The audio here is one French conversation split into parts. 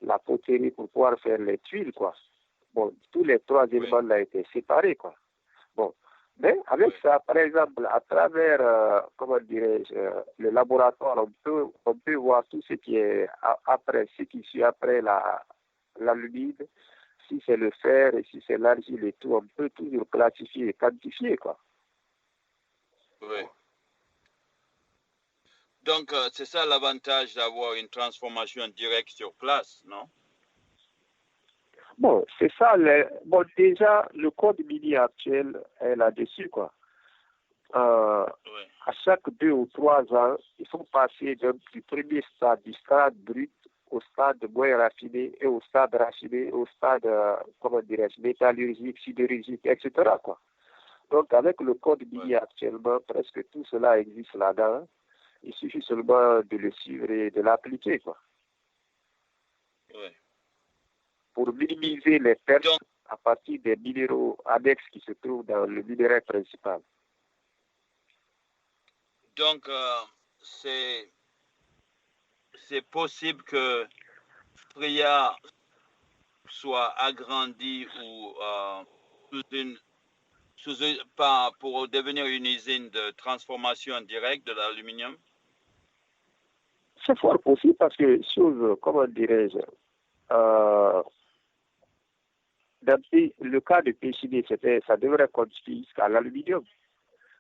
la poterie pour pouvoir faire les tuiles, quoi. Bon, tous les trois éléments là étaient séparés, quoi. Bon, mais avec ça, par exemple, à travers, comment dirais-je, le laboratoire, on peut voir tout ce qui est après, ce qui suit après l'alumine, si c'est le fer et si c'est l'argile et tout, on peut toujours classifier et quantifier, quoi. Oui. Donc, c'est ça l'avantage d'avoir une transformation directe sur place, non? Bon, c'est ça. Bon, déjà, le code minier actuel est là-dessus, quoi. À chaque 2 ou 3 ans, il faut passer du premier stade, du stade brut, au stade moins raffiné, et au stade raffiné, au stade, comment dirais-je, métallurgique, sidérurgique, etc., quoi. Donc, avec le code minier actuellement, presque tout cela existe là-dedans. Il suffit seulement de le suivre et de l'appliquer, quoi. Oui. Pour minimiser les pertes à partir des minéraux annexes qui se trouvent dans le minerai principal. Donc, c'est possible que Freya soit agrandi ou pour devenir une usine de transformation directe de l'aluminium? C'est fort possible parce que, chose, comment dirais-je, dans le cas de Péchiné, ça devrait continuer jusqu'à l'aluminium.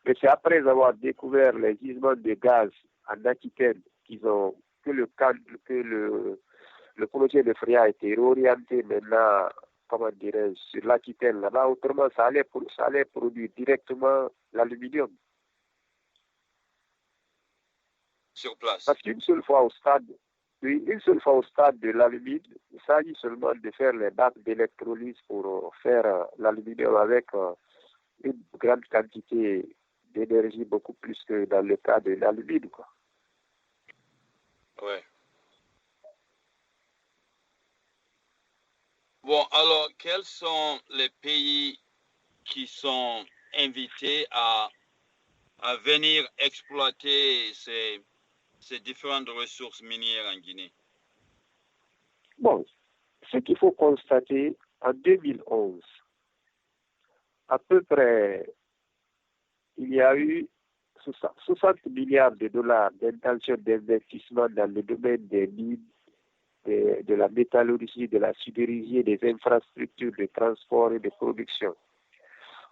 Mais c'est après avoir découvert les gisements de gaz en Aquitaine que le projet de Freya a été réorienté maintenant, comment dirais-je, sur l'Aquitaine. Là-bas, autrement, ça allait produire directement l'aluminium. Sur place. Parce qu'une seule fois au stade de l'alumine, il s'agit seulement de faire les bacs d'électrolyse pour faire l'aluminium avec une grande quantité d'énergie, beaucoup plus que dans le cas de l'alumine, quoi. Oui. Bon, alors, quels sont les pays qui sont invités à venir exploiter ces différentes ressources minières en Guinée? Bon, ce qu'il faut constater, en 2011, à peu près, il y a eu 60 milliards de dollars d'intention d'investissement dans le domaine des mines, de la métallurgie, de la sidérurgie et des infrastructures de transport et de production.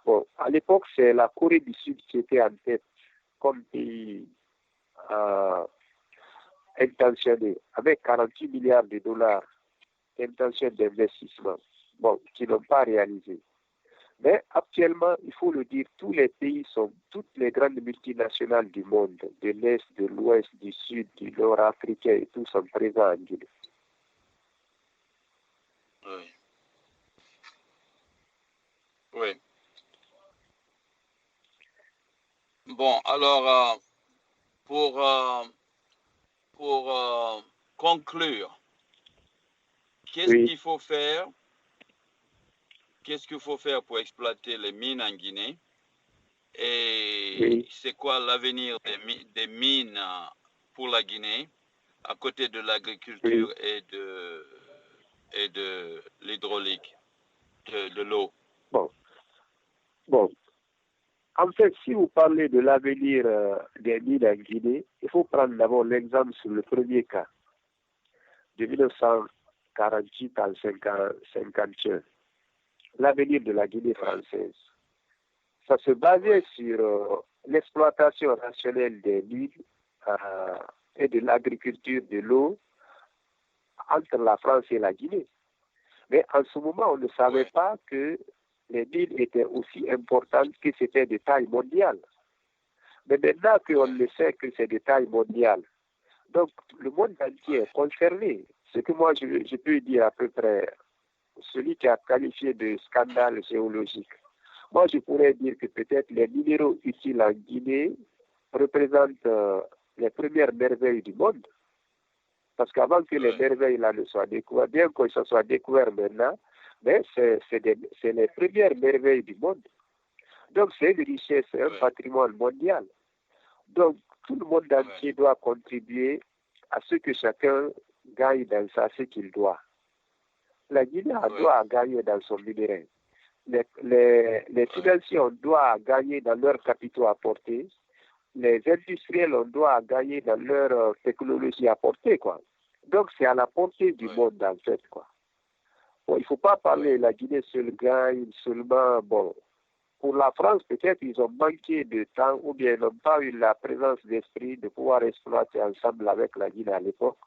Bon, à l'époque, c'est la Corée du Sud qui était en tête comme pays intentionné, avec 48 milliards de dollars d'intention d'investissement, bon, qui n'ont pas réalisé. Mais actuellement, il faut le dire, toutes les grandes multinationales du monde, de l'Est, de l'Ouest, du Sud, du Nord africain, et tout sont présents en Guinée. Oui. Oui. Bon, alors, pour conclure, qu'est-ce qu'il faut faire? Qu'est-ce qu'il faut faire pour exploiter les mines en Guinée? Et c'est quoi l'avenir des mines pour la Guinée à côté de l'agriculture et de l'hydraulique, de l'eau? Bon. En fait, si vous parlez de l'avenir des mines en Guinée, il faut prendre d'abord l'exemple sur le premier cas, de 1948 à 1951, l'avenir de la Guinée française. Ça se basait sur l'exploitation rationnelle des mines et de l'agriculture de l'eau entre la France et la Guinée. Mais en ce moment, on ne savait pas que les mines étaient aussi importantes que c'était de taille mondiale. Mais maintenant qu'on le sait que c'est de taille mondiale, donc le monde entier est concerné. Ce que moi je peux dire à peu près, celui qui a qualifié de scandale géologique, moi je pourrais dire que peut-être les minéraux utiles en Guinée représentent les premières merveilles du monde. Parce qu'avant que les merveilles là ne soient découvertes, bien que ça soit découvert maintenant, mais c'est les premières merveilles du monde. Donc c'est une richesse, c'est un patrimoine mondial. Donc tout le monde entier doit contribuer à ce que chacun gagne dans ça ce qu'il doit. La Guinée doit gagner dans son minerai. Les financiers, on doit gagner dans leurs capitaux apportés. Les industriels, on doit gagner dans leur technologie apportée, quoi. Donc, c'est à la portée du monde, en fait, quoi. Bon, il ne faut pas parler la Guinée seule gagne seulement, bon, pour la France, peut-être ils ont manqué de temps ou bien ils n'ont pas eu la présence d'esprit de pouvoir exploiter ensemble avec la Guinée à l'époque.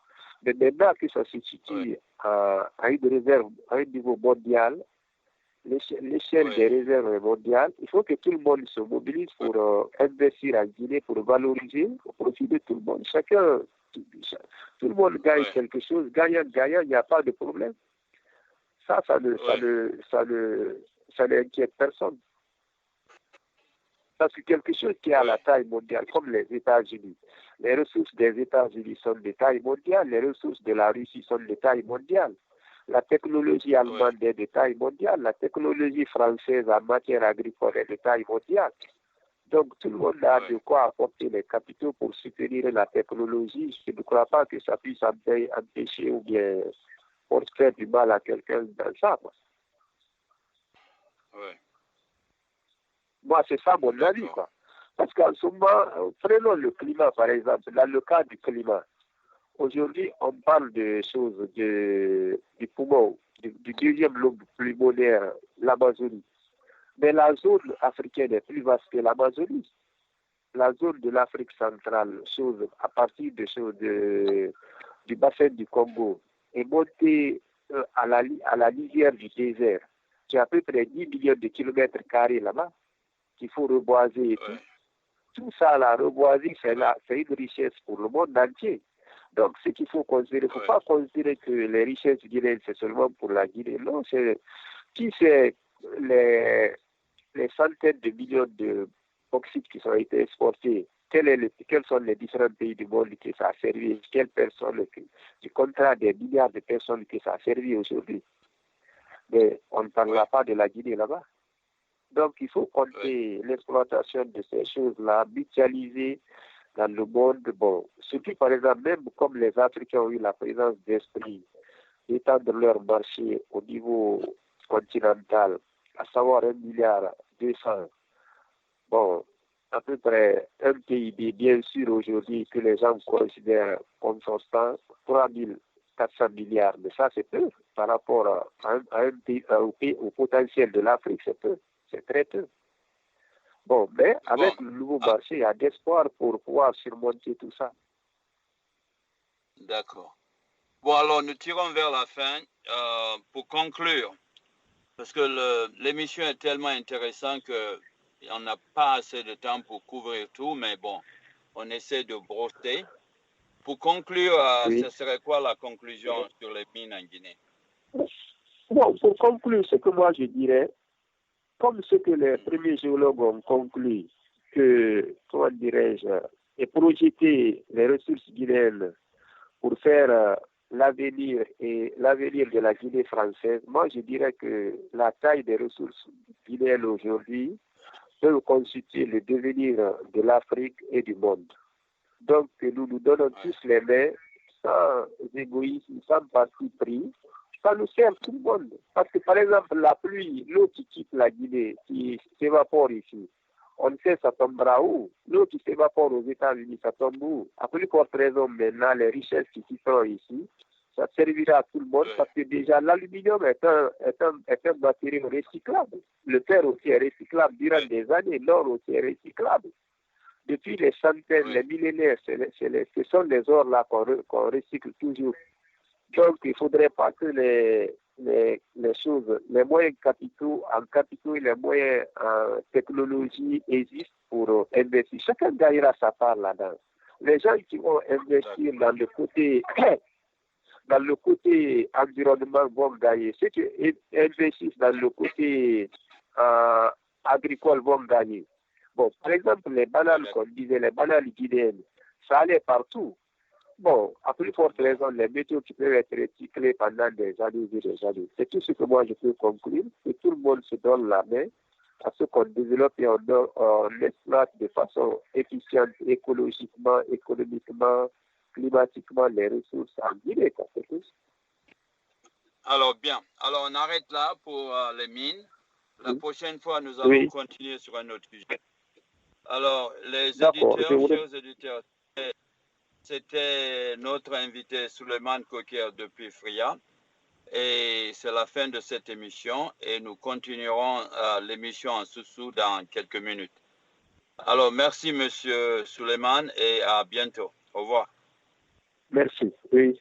Mais maintenant que ça se situe à une réserve, à un niveau mondial, l'échelle des réserves mondiales, il faut que tout le monde se mobilise pour investir en Guinée, pour valoriser au profit de tout le monde. Tout le monde gagne quelque chose, gagnant, il n'y a pas de problème. Ça n'inquiète personne. Ça, c'est quelque chose qui est à la taille mondiale, comme les États-Unis. Les ressources des États-Unis sont de taille mondiale, les ressources de la Russie sont de taille mondiale. La technologie allemande est de taille mondiale, la technologie française en matière agricole est de taille mondiale. Donc, tout le monde a de quoi apporter les capitaux pour soutenir la technologie. Je ne crois pas que ça puisse empêcher ou bien pour faire du mal à quelqu'un dans ça. Moi, c'est ça mon avis, quoi. Parce qu'en ce moment, prenons le climat, par exemple. Dans le cas du climat, aujourd'hui, on parle de choses du poumon, du deuxième lobe pulmonaire, l'Amazonie. Mais la zone africaine est plus vaste que l'Amazonie. La zone de l'Afrique centrale, à partir du bassin du Congo, est montée à la lisière du désert, qui est à peu près 10 millions de kilomètres carrés là-bas, qu'il faut reboiser et tout. Tout ça, la reboisie, c'est une richesse pour le monde entier. Donc, ce qu'il faut considérer, il ne faut pas considérer que les richesses guinéennes, c'est seulement pour la Guinée. Non, c'est les centaines de millions de bauxite qui ont été exportés. Quels sont les différents pays du monde que ça a servi? Quelles personnes, du contrat des milliards de personnes que ça a servi aujourd'hui? Mais on ne parlera pas de la Guinée là-bas. Donc, il faut compter l'exploitation de ces choses-là, mutualiser dans le monde. Bon, surtout, par exemple, même comme les Africains ont eu la présence d'esprit d'étendre leur marché au niveau continental, à savoir 1,2 milliard, bon, à peu près un PIB, bien sûr, aujourd'hui, que les gens considèrent comme constant, 400 milliards. Mais ça, c'est peu par rapport au potentiel de l'Afrique, c'est peu. C'est très peu. Bon, mais avec le nouveau marché, il y a d'espoir pour pouvoir surmonter tout ça. D'accord. Bon, alors nous tirons vers la fin. Pour conclure, parce que l'émission est tellement intéressante qu'on n'a pas assez de temps pour couvrir tout, mais bon, on essaie de brosser. Pour conclure, ce serait quoi la conclusion sur les mines en Guinée? Bon, pour conclure, ce que moi je dirais, comme ce que les premiers géologues ont conclu, que, comment dirais-je, et projeter les ressources guinéennes pour faire l'avenir de la Guinée française, moi je dirais que la taille des ressources guinéennes aujourd'hui peut constituer le devenir de l'Afrique et du monde. Donc nous nous donnons tous les mains, sans égoïsme, sans parti pris. Ça nous sert tout le monde. Parce que, par exemple, la pluie, l'eau qui quitte la Guinée, qui s'évapore ici, on sait ça tombera où. L'eau qui s'évapore aux États-Unis, ça tombe où? À plus forte raison, maintenant, les richesses qui sont ici, ça servira à tout le monde parce que déjà, l'aluminium est un matériau recyclable. Le fer aussi est recyclable durant des années, l'or aussi est recyclable. Depuis les centaines, les millénaires, ce sont les ors là qu'on recycle toujours. Donc, il ne faudrait pas que les choses, les moyens en capitaux et les moyens en technologie existent pour investir. Chacun gagnera sa part là-dedans. Les gens qui vont investir dans le côté environnement vont gagner. Ceux qui investissent dans le côté agricole vont gagner. Bon, par exemple, les bananes, comme disait, les bananes guinéennes, ça allait partout. Bon, à plus forte raison, les métaux qui peuvent être recyclés pendant des années et des années. C'est tout ce que moi je peux conclure, que tout le monde se donne la main à ce qu'on développe et on exploite de façon efficiente, écologiquement, économiquement, climatiquement les ressources en Guinée. Alors, bien. Alors, on arrête là pour les mines. La prochaine fois, nous allons Oui. continuer sur un autre sujet. Alors, les D'accord, je éditeurs, voudrais... chers éditeurs, c'était notre invité Souleymane Koker depuis Fria. Et c'est la fin de cette émission. Et nous continuerons l'émission en sous-sous dans quelques minutes. Alors, merci, Monsieur Souleymane, et à bientôt. Au revoir. Merci. Oui.